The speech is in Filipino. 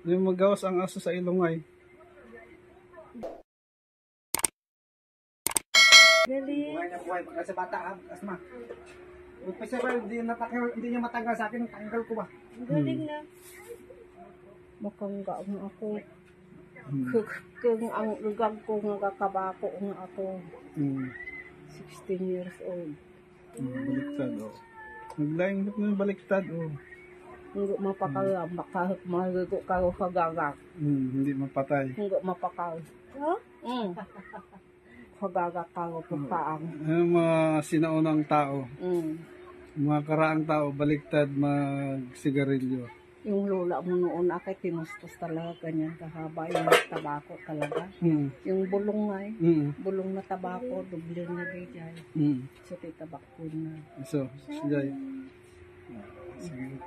Yung magawas ang aso sa ilongay. Galing. Buhay na buhay. Pagka sa bata, asma. Umpisa ba, hindi niya matanggal sa akin, tanggal ko ba? Galing na. Makangga nga ako. Kung ang lugag ko nga kabako nga ako. 16 years old. Baliktad, oh. Naglaing na yung baliktad, oh. Hindi mapakalam, kahit malugo ka o kagagak. Hindi mapatay. Hindi mapakal. Ha? Kagagak ka o pagpaang. Yung mga sinaunang tao, mga karaang tao, baliktad mag-sigarilyo. Yung lola mo noon, akay tinustos talaga ganyan kahaba. Yung tabako talaga. Yung bulong nga bulong na tabako, doble na gayay. So, tabako na. So, sige. Sige.